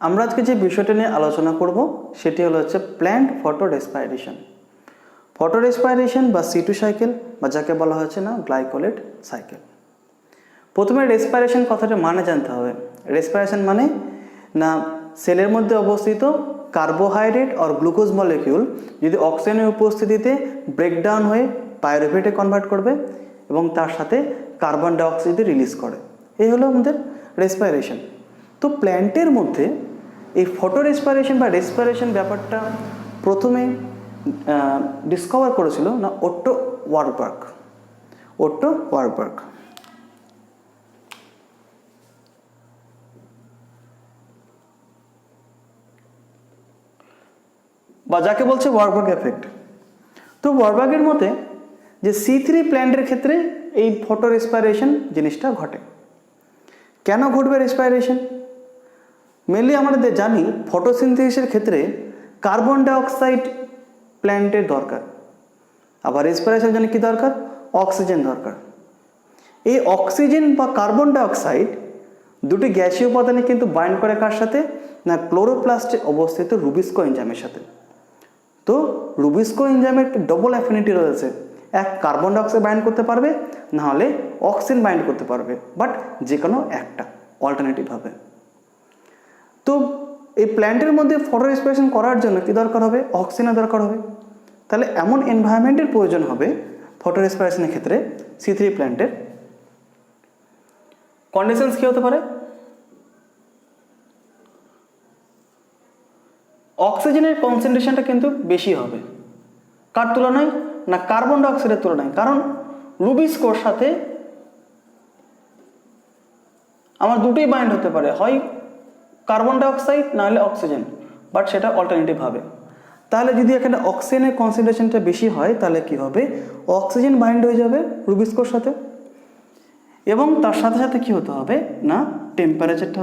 আমরা আজকে যে বিষয়টা নিয়ে আলোচনা করব সেটি হলো প্ল্যান্ট ফটো রেসপাইরেশন। ফটো রেসপাইরেশন বা C2 সাইকেল বা যাকে বলা হচ্ছে না গ্লাইকোলেট সাইকেল। প্রথমে রেসপাইরেশন কথাটা মানে জানতে হবে। রেসপাইরেশন মানে না সেলের মধ্যে অবস্থিত কার্বোহাইড্রেট আর গ্লুকোজ মলিকিউল যদি অক্সিজেনের উপস্থিতিতে ব্রেকডাউন হয়ে পাইরুভেটে কনভার্ট করবে এবং তার সাথে কার্বন ডাইঅক্সাইড রিলিজ করে, এই হলো আমাদের রেসপাইরেশন। তো প্ল্যান্টের মধ্যে এই ফটো রেসপাইরেশন বা রেসপাইরেশন ব্যাপারটা প্রথমে ডিসকভার করেছিল না ওট্টো ওয়ারবার্গ। বা যাকে বলছে ওয়ারবার্গ এফেক্ট। তো ওয়ারবার্গের মতে যে C3 প্ল্যান্টের ক্ষেত্রে এই ফটো রেসপাইরেশন জিনিসটা ঘটে। কেন ঘটবে রেসপাইরেশন? মেনলি আমরা জানি ফটোসিনথেসিসের ক্ষেত্রে কার্বন ডাইঅক্সাইড প্ল্যান্টের দরকার, আবার রেসপাইরেশনের জন্য কী দরকার? অক্সিজেন দরকার। এই অক্সিজেন বা কার্বন ডাইঅক্সাইড দুটি গ্যাসীয় উপাদানে কিন্তু বাইন্ড করে কার সাথে না ক্লোরোপ্লাস্টে অবস্থিত রুবিস্কো এনজাইমের সাথে। তো রুবিস্কো এনজাইমের একটি ডবল অ্যাফিনিটি রয়েছে, এক কার্বন ডাইঅক্সাইড বাইন্ড করতে পারবে, না হলে অক্সিজেন বাইন্ড করতে পারবে, বাট যে কোনো একটা অল্টারনেটিভ হবে। তো এই প্ল্যান্টের মধ্যে ফটো রেসপাইরেশন করার জন্য কী দরকার হবে? অক্সিজেনের দরকার হবে। তাহলে এমন এনভায়রনমেন্টের প্রয়োজন হবে ফটো রেসপাইরেশনের ক্ষেত্রে C3 প্ল্যান্টের। কন্ডিশনস কী হতে পারে? অক্সিজেনের কনসেন্ট্রেশনটা কিন্তু বেশি হবে। কার তুলনায়? না কার্বন ডাইঅক্সাইডের তুলনায়। কারণ রুবিস্কোর সাথে আমার দুটোই বাইন্ড হতে পারে, হয় কার্বন ডাইঅক্সাইড না হলে অক্সিজেন, বাট সেটা অল্টারনেটিভ হবে। তাহলে যদি এখানে অক্সিজেনের কনসেন্ট্রেশনটা বেশি হয় তাহলে কি হবে? অক্সিজেন বাইন্ড হয়ে যাবে রুবিস্কোর সাথে, এবং তার সাথে সাথে কি হতে হবে না টেম্পারেচারটা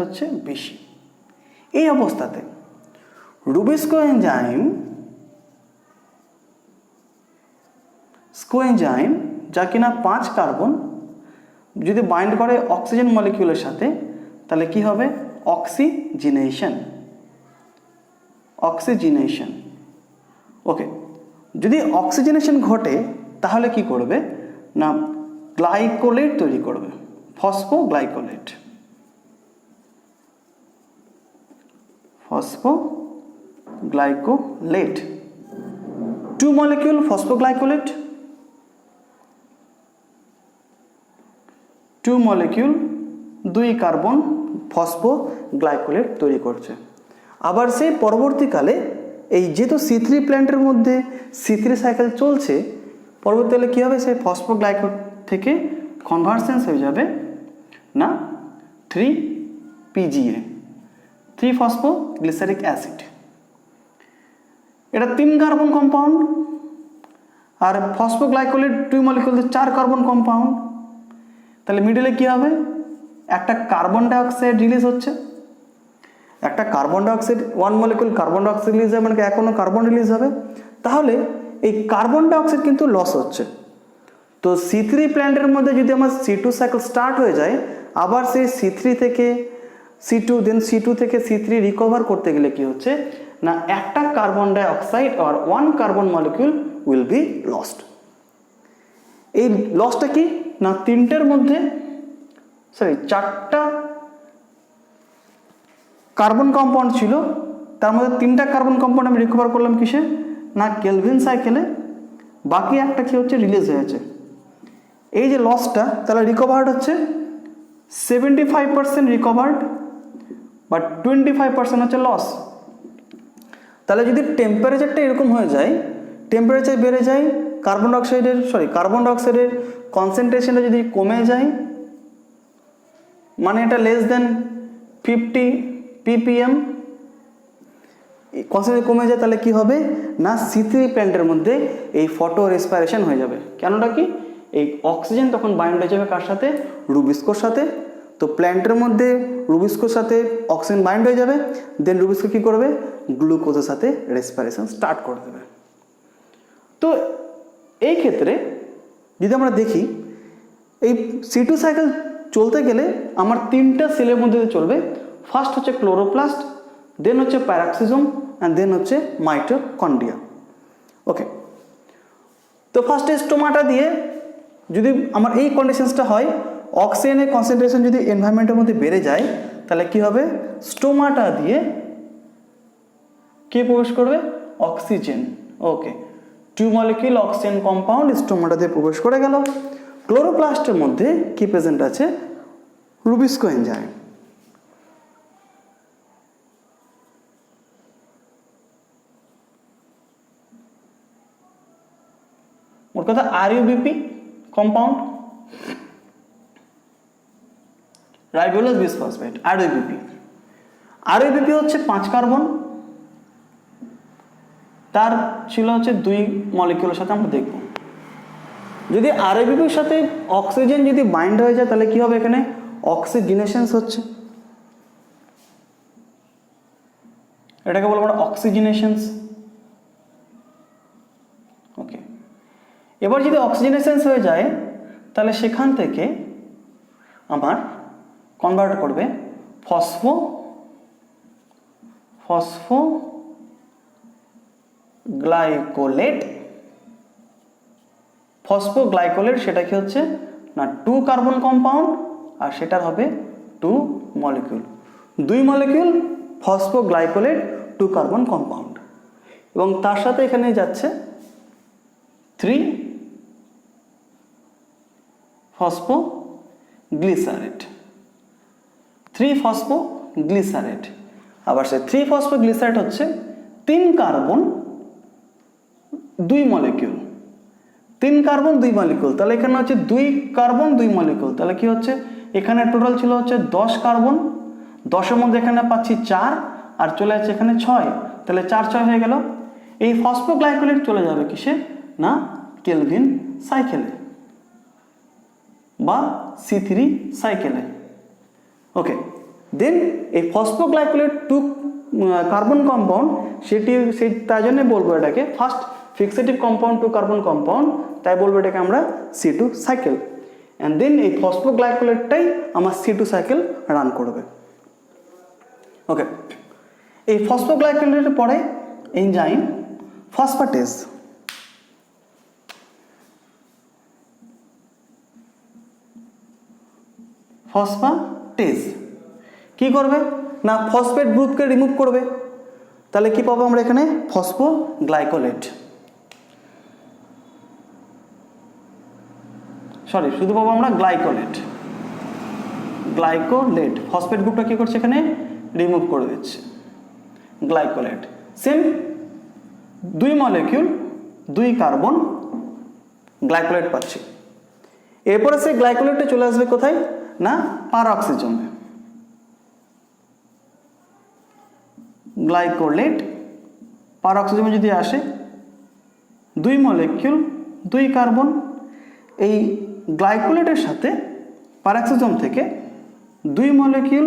বেশি। এই অবস্থাতে রুবিস্কো এনজাইম যা কিনা 5 কার্বন যদি বাইন্ড করে অক্সিজেন মলিকিউলের সাথে তাহলে কি হবে? অক্সিজেনেশন। ওকে, যদি অক্সিজেনেশন ঘটে তাহলে কি করবে না গ্লাইকোলেট তৈরি করবে, ফসফোগ্লাইকোলেট। 2 মলিকিউল ফসফোগ্লাইকোলেট, 2 মলিকিউল 2 কার্বন ফসফোগ্লাইকোলেট তৈরি করছে। আবার সেই পরবর্তীকালে এই যেহেতু C3 প্ল্যান্টের মধ্যে C3 সাইকেল চলছে, পরবর্তীকালে কী হবে? সেই ফসফোগ্লাইকোলেট থেকে কনভার্সেন্স হয়ে যাবে না 3PGA, 3 ফসফোগ্লিসারিক অ্যাসিড। এটা 3 কার্বন কম্পাউন্ড, আর ফসফোগ্লাইকোলেট 2 মলিকিউল 4 কার্বন কম্পাউন্ড। তাহলে মিডলে কী হবে? একটা কার্বন ডাইঅক্সাইড রিলিজ হচ্ছে, একটা carbon dioxide 1 molecule carbon dioxide release হবে, মানে এখনও কার্বন রিলিজ হবে। তাহলে এই কার্বন ডাইঅক্সাইড কিন্তু লস হচ্ছে। তো C3 প্ল্যান্টের মধ্যে যদি আমার C2 সাইকেল স্টার্ট হয়ে যায়, আবার সেই C3 থেকে C2 দেন C2 থেকে C3 রিকভার করতে গেলে কি হচ্ছে না একটা কার্বন ডাইঅক্সাইড আর 1 carbon molecule will be lost. এই লসটা কি না 4টা কার্বন কম্পাউন্ড ছিল, তার মধ্যে 3টা কার্বন কম্পাউন্ড আমি রিকভার করলাম কিসে না কেলভিন সাইকেলে, বাকি একটা কি রিলিজ হয়েছে। এই যে লসটা তাহলে রিকভার্ড 75% রিকভার্ড, বাট 25% লস। তাহলে যদি টেম্পারেচারটা এরকম হয়ে যায়, টেম্পারেচার বেড়ে যায়, কার্বন ডাইঅক্সাইডের কনসেন্ট্রেশনটা যদি কমে যায়, মানে এটা লেস দেন 50 ppm কনসেন্ট্রেশন কমে যায়, তাহলে কি হবে না C3 প্ল্যান্টের মধ্যে এই ফটো রেসপাইরেশন হয়ে যাবে। কেনটা কি? এই অক্সিজেন তখন বাইন্ড হয়ে যাবে কার সাথে? রুবিস্কোর সাথে। তো প্ল্যান্টের মধ্যে রুবিস্কোর সাথে অক্সিজেন বাইন্ড হয়ে যাবে, দেন রুবিস্কো কী করবে? গ্লুকোজের সাথে রেসপাইরেশন স্টার্ট করে দেবে। তো এই ক্ষেত্রে যদি আমরা দেখি এই C2 সাইকেল চলতে গেলে আমার 3টা সেলের মধ্যে চলবে। ফার্স্ট ক্লোরোপ্লাস্ট, দেন হচ্ছে প্যারাক্সিজম অ্যান্ড দেন হচ্ছে মাইটোকন্ড্রিয়া। ওকে, তো ফার্স্টে স্টোমাটা দিয়ে যদি আমার এই কন্ডিশনসটা হয়, অক্সিজেনের কনসেন্ট্রেশন যদি এনভায়রনমেন্টের মধ্যে বেড়ে যায়, তাহলে কি হবে, স্টোমাটা দিয়ে কে প্রবেশ করবে, অক্সিজেন। ওকে, 2 মলিকিউল অক্সিজেন কম্পাউন্ড স্টোমাটা দিয়ে প্রবেশ করে গেল। ক্লোরোপ্লাস্টের মধ্যে কি প্রেজেন্ট আছে, রুবিস্কো এনজাইম। ওর কথা RuBP compound, ribulose bisphosphate, RuBP. RuBP হচ্ছে 5 কার্বন, তার ছিল হচ্ছে 2 মলিকিউলের সাথে আমরা দেখব। যদি আরইউবিপির সাথে অক্সিজেন যদি বাইন্ড হয়ে যায়, তাহলে কি হবে, এখানে অক্সিজেনেশনস হচ্ছে, এটাকে বলবো আমরা অক্সিজেনেশনস। ওকে, এবার যদি অক্সিজেনেশনস হয়ে যায়, তাহলে সেখান থেকে আমার কনভার্ট করবে ফসফোগ্লাইকোলেট। ফসফোগ্লাইকোলেট সেটা কি হচ্ছে না, 2 কার্বন কম্পাউন্ড, আর সেটার হবে 2 মলিকিউল, 2 মলিকিউল ফসফোগ্লাইকোলেট 2 কার্বন কম্পাউন্ড, এবং তার সাথে এখানে যাচ্ছে 3 ফসফোগ্লিসারেট, 3 ফসফোগ্লিসারেট। আবার সে 3 ফসফোগ্লিসারেট হচ্ছে 3 কার্বন 2 মলিকিউল, 3 কার্বন 2 মলিকিউল, তাহলে এখানে হচ্ছে 2 কার্বন 2 মলিকিউল, তাহলে কি হচ্ছে, এখানে টোটাল ছিল হচ্ছে 10 কার্বন, 10-এর মধ্যে এখানে পাচ্ছি 4, আর চলে যাচ্ছে এখানে 6, তাহলে 4-6 হয়ে গেল। এই ফসফোগ্লাইকোলেট চলে যাবে কিসে না, কেলভিন সাইকেলে বা C3 সাইকেলে। ওকে, দেন এই ফসফোগ্লাইকোলেট 2 কার্বন কম্পাউন্ড, তাই জন্য বলবো এটাকে first fixative compound 2 carbon compound, তাই বলবো এটাকে আমরা C2 সাইকেল। অ্যান্ড দেন এই ফসফোগ্লাইকোলেটটাই আমার C2 সাইকেল রান করবে। ওকে, এই ফসফোগ্লাইকোলেটের পরে এনজাইম ফসফেটেজ। ফসফেটেজ কি করবে না, ফসফেট গ্রুপকে রিমুভ করবে, তাহলে কি পাবো আমরা এখানে, ফসফোগ্লাইকোলেট, সরি শুধু পাবো আমরা গ্লাইকোলেট, ফসফেট গ্রুপটা কি করছে এখানে, রিমুভ করে দিচ্ছে, glycolate. Same 2 molecule 2 carbon glycolate পাচ্ছি। এরপরে সেই গ্লাইকোলেটটা চলে আসবে কোথায় না, পারঅক্সিজমে। গ্লাইকোলেট পারঅক্সিজমে যদি আসে, 2 মলিকিউল 2 কার্বন, এই গ্লাইকোলেটের সাথে পারঅক্সিজম থেকে 2 মলিকিউল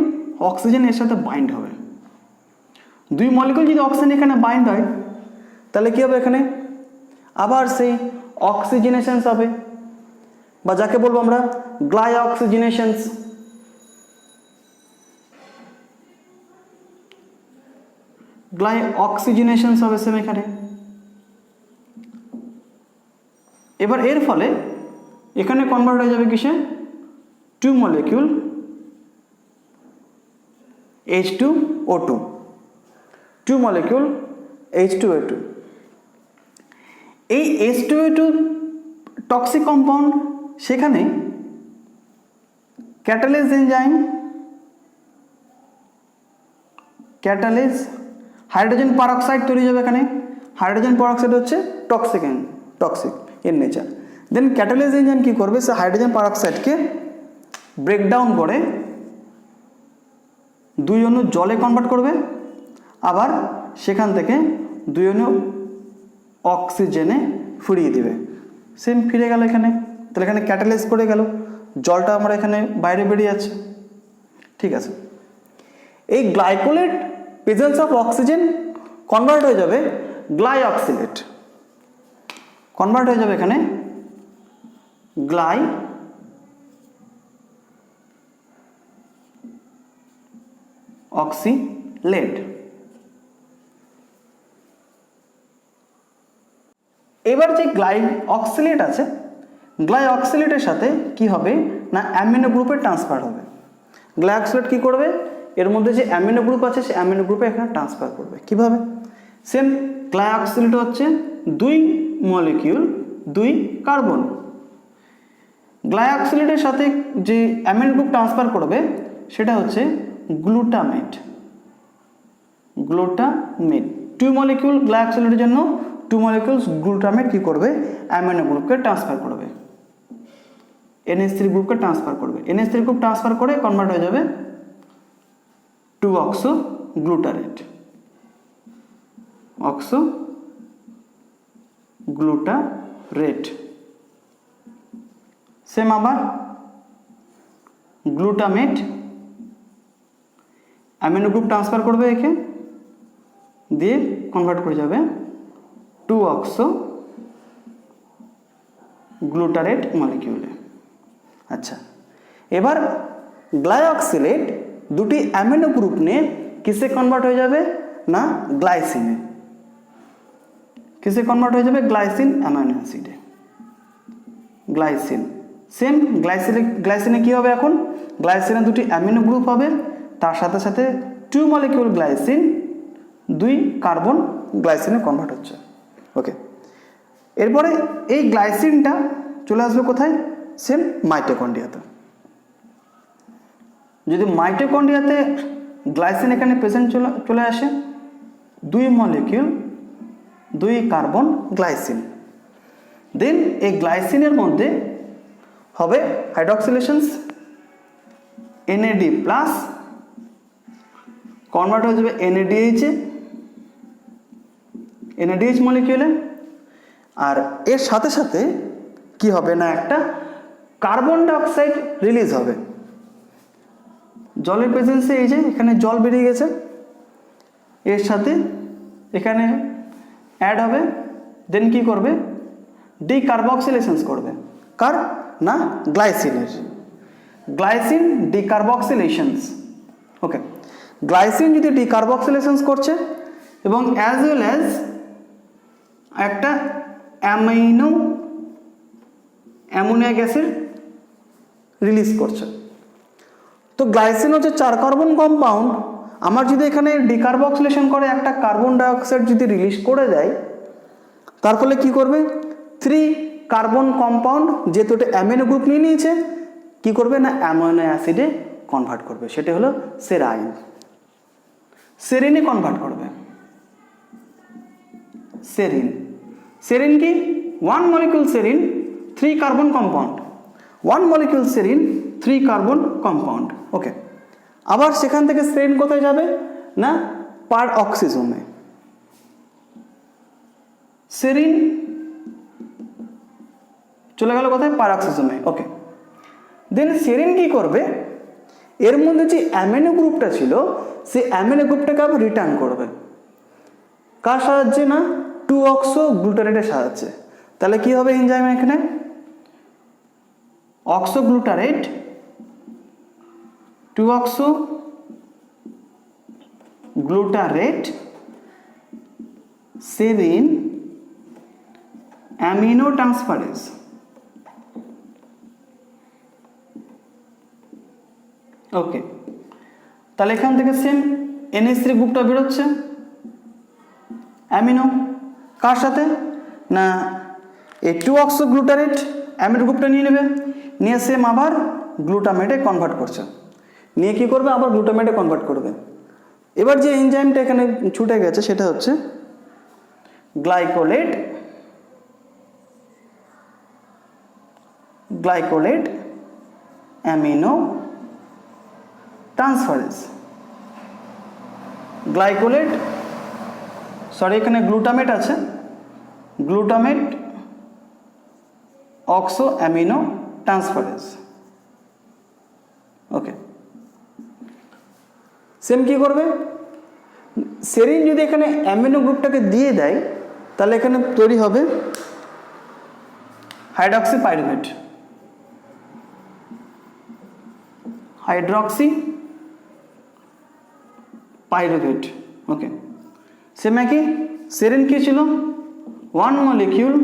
অক্সিজেন এর সাথে বাইন্ড হবে। 2 মলিকিউল যদি অক্সিজেন এখানে বাইন্ড হয়, তাহলে কি হবে, এখানে আবার সেই অক্সিজেনেশনস হবে, বা যাকে বলবো আমরা গ্লাইঅক্সিজেনেশনস। গ্লাইঅক্সিজেনেশনস হবে সেম এখানে। এবার এর ফলে এখানে কনভার্ট হয়ে যাবে কিসে, 2 মলিকিউল H2O2, 2 মলিকিউল H2O2। এই H2O2 টক্সিক কম্পাউন্ড, সেখানে catalase enzyme, catalase hydrogen peroxide তৈরি হবে এখানে। হাইড্রোজেন পারঅক্সাইড হচ্ছে টক্সিক এর নেচার। দেন ক্যাটালেজ এনজাইম কি করবে, সে হাইড্রোজেন পারঅক্সাইডকে ব্রেকডাউন করে 2 অণু জলে কনভার্ট করবে, আবার সেখান থেকে 2 অণু অক্সিজেনে ফিরিয়ে দিবে। সেম ফিরে গেল এখানে, তাহলে এখানে ক্যাটালাইজ করে গেল, জলটা আমরা এখানে বাইরে বেরিয়ে যাচ্ছে। ঠিক আছে, এই glycolate presence of oxygen convert হয়ে যাবে গ্লাইঅক্সিলেট, কনভার্ট হয়ে যাবে এখানে গ্লাইঅক্সিলেট। এবার যে গ্লাইঅক্সিলেট আছে, গ্লাইঅক্সিলেটের সাথে কি হবে না অ্যামিনো গ্রুপে ট্রান্সফার হবে। গ্লাইঅক্সিলেট কি করবে, এর মধ্যে যে অ্যামিনো গ্রুপ আছে সেই অ্যামিনো গ্রুপে এখানে ট্রান্সফার করবে। কিভাবে? সেম, গ্লাইঅক্সিলেট হচ্ছে 2 মলিকিউল 2 কার্বন। গ্লাইঅক্সিলেটের সাথে যে অ্যামিনো গ্রুপ ট্রান্সফার করবে সেটা হচ্ছে গ্লুটামেট। গ্লুটামেট 2 মলিকিউল গ্লাইঅক্সিলেটের জন্য 2 মলিকিউলস গ্লুটামেট কি করবে, অ্যামিনো গ্রুপকে ট্রান্সফার করবে, NH3 গ্রুপকে ট্রান্সফার করবে। NH3 গ্রুপ ট্রান্সফার করে কনভার্ট হয়ে যাবে 2-অক্সোগ্লুটারেট, অক্সোগ্লুটারেট। সেম আবার গ্লুটামেট অ্যামিনো গ্রুপ ট্রান্সফার করবে একে, দিয়ে কনভার্ট করে যাবে 2-অক্সোগ্লুটারেট মলিকিউলে। আচ্ছা, এবার গ্লাইঅক্সিলেট দুটি অ্যামিনো গ্রুপ নিয়ে কিসে কনভার্ট হয়ে যাবে না গ্লাইসিনে। কিসে কনভার্ট হয়ে যাবে, গ্লাইসিন অ্যামাইনো অ্যাসিডে, গ্লাইসিন। সেম গ্লাইসিনে কি হবে, এখন গ্লাইসিনে দুটি অ্যামিনো গ্রুপ হবে, তার সাথে সাথে 2 মলিকিউল গ্লাইসিন 2 কার্বন গ্লাইসিনে কনভার্ট হচ্ছে। ওকে, এরপরে এই গ্লাইসিনটা চলে আসবে কোথায়, সেম মাইটোকন্ড্রিয়াতে। যদি মাইটোকন্ড্রিয়াতে গ্লাইসিন এখানে প্রেজেন্ট চলে আসে, 2 মলিকিউল 2 কার্বন গ্লাইসিন, দেন এই গ্লাইসিনের মধ্যে হবে হাইড্রক্সিলেশনস, NAD প্লাস কনভার্ট হয়ে যাবে NADH মলিকিউলে। আর এর সাথে সাথে কি হবে না একটা কার্বন ডাইঅক্সাইড রিলিজ হবে। জলের প্রেজেন্সে এই যে এখানে জল বেরিয়ে গেছে, এর সাথে এখানে অ্যাড হবে, দেন কি করবে, ডিকার্বক্সিলেশনস করবে। কার না গ্লাইসিনের, গ্লাইসিন ডিকার্বক্সিলেশনস। ওকে, গ্লাইসিন যদি ডিকার্বক্সিলেশনস করছে এবং অ্যাজ ওয়েল অ্যাজ একটা অ্যামোনিয়া গ্যাসের রিলিজ করছে। তো গ্লাইসিন হচ্ছে 4 কার্বন কম্পাউন্ড, আমার যদি এখানে ডিকার্বক্সিলেশন করে একটা কার্বন ডাইঅক্সাইড যদি রিলিজ করে দেয়, তার ফলে কি করবে 3 কার্বন কম্পাউন্ড যেহেতু এটা অ্যামিনো গ্রুপ নিয়ে নিয়েছে, কি করবে না অ্যামিনো অ্যাসিডে কনভার্ট করবে, সেটা হলো সেরাইন। সেরিনে কনভার্ট করবে, সেরিন। সেরিন কি 1 molecule serine 3 carbon compound, 1 molecule serine 3 carbon compound. Okay, আবার সেখান থেকে সেরিন কোথায় যাবে না পার অক্সিজোমে, সেরিন চলে গেল কোথায় পার অক্সিজোমে। ওকে, দেন সেরিন কি করবে, এর মধ্যে যে অ্যামিনো গ্রুপটা ছিল সেই অ্যামিনো গ্রুপটাকে আবার রিটার্ন করবে, কার সাহায্যে না 2-অক্সোগ্লুটারেটের সাহায্যে। তাহলে কি হবে এনজাইম এখানে, অক্সোগ্লুটারেট 2-অক্সোগ্লুটারেট সেরিন অ্যামিনো ট্রান্সফারেজ। ওকে, তাহলে এখান থেকে সেম NH3 গ্রুপটা বেরোচ্ছে অ্যামিনো, কার সাথে না এই 2-অক্সোগ্লুটারেট অ্যামিনো গ্রুপটা নিয়ে নেবে, নিয়ে সেম আবার গ্লুটামেটে কনভার্ট করছে, নিয়ে কি করবে আবার গ্লুটামেটে কনভার্ট করবে। এবার যে এনজাইমটা এখানে ছুটে গেছে সেটা হচ্ছে গ্লাইকোলেট অ্যামিনো ট্রান্সফারেজ। গ্লাইকোলেট এখানে গ্লুটামেট আছে, গ্লুটামেট অক্সো অ্যামিনো ট্রান্সফারেজ। ওকে, সেম কি করবে, সেরিন যদি এখানে অ্যামিনো গ্রুপটাকে দিয়ে দেয় তাহলে এখানে তৈরি হবে হাইড্রক্সি পাইরুভেট, ওকে, সেম একই সেরিন কি ছিল 1 মলিকিউল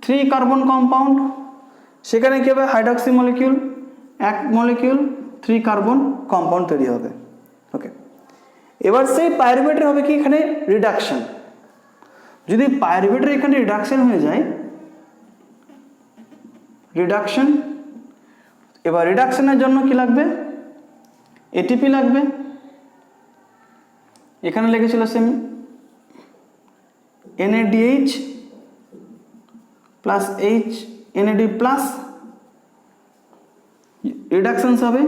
3 কার্বন কম্পাউন্ড, সেখানে কী হবে হাইড্রক্সি মলিকিউল, এক মলিকিউল 3 কার্বন কম্পাউন্ড তৈরি হবে। ওকে, এবার সেই পাইরুভেটের হবে কি এখানে রিডাকশন। যদি পাইরুভেটের এখানে রিডাকশন হয়ে যায়, রিডাকশন, এবার রিডাকশনের জন্য কি লাগবে এটিপি লাগবে, এখানে লেগেছিল same NADH plus H NAD plus, reductions হবে,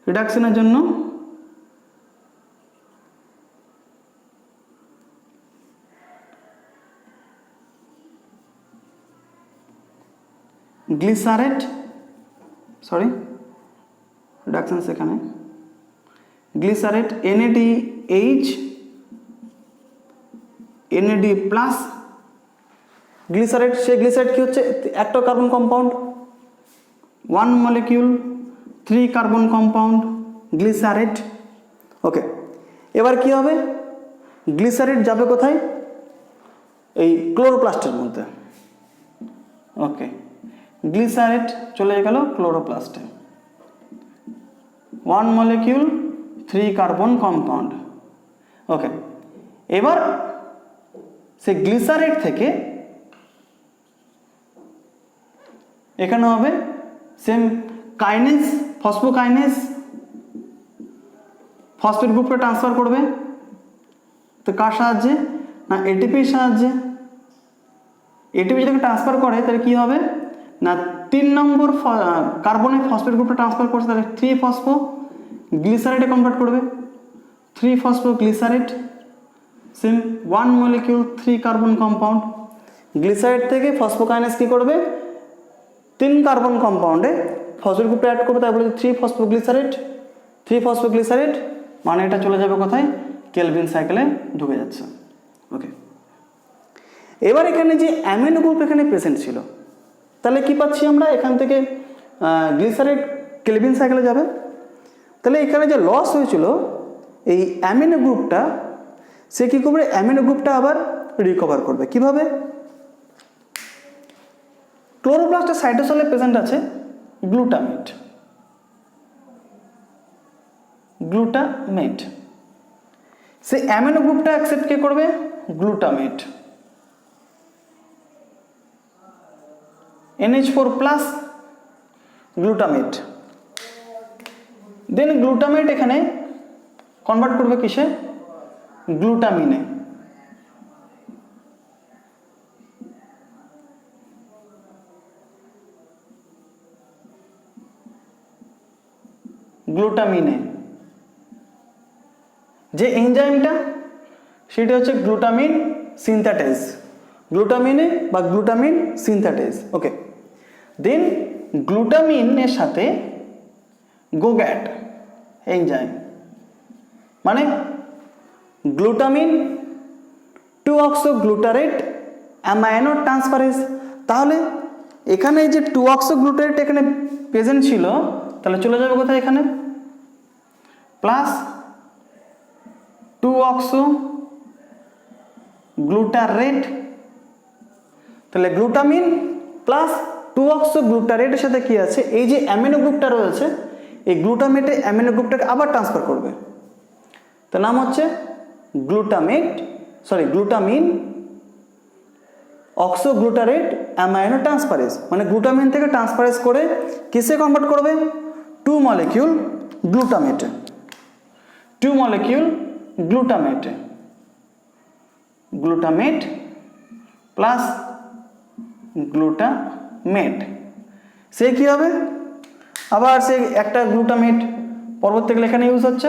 রিডাকশনের জন্য গ্লিসারেট, সরি রিডাকশন সেখানে glycerate NADH NAD plus, glycerate, সে গ্লিসারেট কি হচ্ছে একটা carbon compound, 1 molecule 3 carbon compound glycerate. Okay, এবার কি হবে গ্লিসারেট যাবে কোথায় এই ক্লোরোপ্লাস্টের মধ্যে। ওকে, গ্লিসারেট চলে গেল ক্লোরোপ্লাস্টে, 1 মলিকিউল 3 কার্বন কম্পাউন্ড। ওকে, এবার সে গ্লিসারেট থেকে এখানে হবে সেম কাইনেস, ফসফোকাইনেস, ফসফেট গ্রুপকে ট্রান্সফার করবে। তো কার সাহায্যে না এটিপির সাহায্যে। এটিপি যদি ট্রান্সফার করে তাহলে কি হবে না 3 নম্বর কার্বনে ফসফেট গ্রুপটা ট্রান্সফার করছে, তাহলে 3 ফসফো গ্লিসারেটে কনভার্ট করবে, 3 ফসফো গ্লিসারেট সেম 1 মলিকিউল 3 কার্বন কম্পাউন্ড। গ্লিসারেট থেকে ফসফোকাইনেস কি করবে 3 কার্বন কম্পাউন্ডে ফসফেট গ্রুপটা অ্যাড করবে, তাই বলে 3 ফসফোগ্লিসারেট, 3 ফসফোগ্লিসারেট, মানে এটা চলে যাবে কোথায় কেলভিন সাইকেলে ঢুকে যাচ্ছে। ওকে, এবার এখানে যে অ্যামিনো গ্রুপ এখানে প্রেজেন্ট ছিল, তাহলে কি পাচ্ছি আমরা এখান থেকে গ্লিসারেট কেলভিন সাইকেলে যাবে, তাহলে এখানে যে লস হয়েছিল এই অ্যামিনো গ্রুপটা, সে কী করবে অ্যামিনো গ্রুপটা আবার রিকভার করবে কিভাবে। ক্লোরোপ্লাস্টের সাইটোসলে প্রেজেন্ট আছে গ্লুটামেট, গ্লুটামেট, সে অ্যামিনো গ্রুপটা অ্যাকসেপ্ট কে করবে গ্লুটামেট, NH4 প্লাস গ্লুটামেট, দেন গ্লুটামেট এখানে কনভার্ট করবে কিসে গ্লুটামিনে, গ্লুটামিনে যে এনজাইমটা সেটা হচ্ছে গ্লুটামিন সিনথেটেজ, গ্লুটামিনে বা গ্লুটামিন সিনথেটেজ। ওকে, দেন গ্লুটামিনের সাথে গোগ্যাট এনজাইম, মানে গ্লুটামিন 2-অক্সোগ্লুটারেট অ্যামাইনো ট্রান্সফারেজ। তাহলে এখানে যে 2-অক্সোগ্লুটারেট এখানে প্রেজেন্ট ছিল, তাহলে চলে যাবে কোথায় এখানে প্লাস 2-অক্সোগ্লুটারেট, তাহলে গ্লুটামিন প্লাস 2-অক্সোগ্লুটারেটের সাথে কি আছে এই যে অ্যামিনো গ্রুপটা রয়েছে, এই গ্লুটামেটে অ্যামিনো গ্রুপটাকে আবার ট্রান্সফার করবে, তার নাম হচ্ছে গ্লুটামিন অক্সোগ্লুটারেট অ্যামাইনো ট্রান্সফারেজ, মানে গ্লুটামিন থেকে ট্রান্সফারেজ করে কিসে কনভার্ট করবে 2 মলিকিউল গ্লুটামেটে, 2 মলিকিউল গ্লুটামেটে, গ্লুটামেট প্লাস গ্লুটামেট, সে কি হবে আবার সে একটা গ্লুটামেট পরবর্তীকালে এখানে ইউজ হচ্ছে,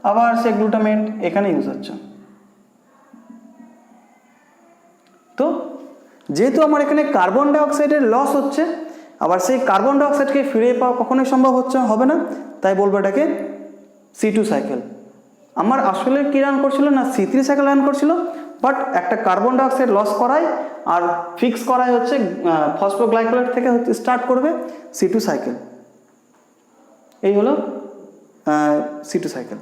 আবার সে গ্লুটামেট এখানে ইউজ হচ্ছে। তো যেহেতু আমার এখানে কার্বন ডাইঅক্সাইডের লস হচ্ছে, আবার সেই কার্বন ডাইঅক্সাইডকে ফিরে পাওয়া কখনোই সম্ভব হবে না, তাই বলবো এটাকে C2 সাইকেল। আমার আসলে কি রান করছিল না C3 সাইকেল রান করছিল, বাট একটা কার্বন ডাইঅক্সাইড লস করায় আর ফিক্স করায় হচ্ছে ফসফোগ্লাইকোলেট থেকে স্টার্ট করবে C2 সাইকেল, এই হলো C2 সাইকেল।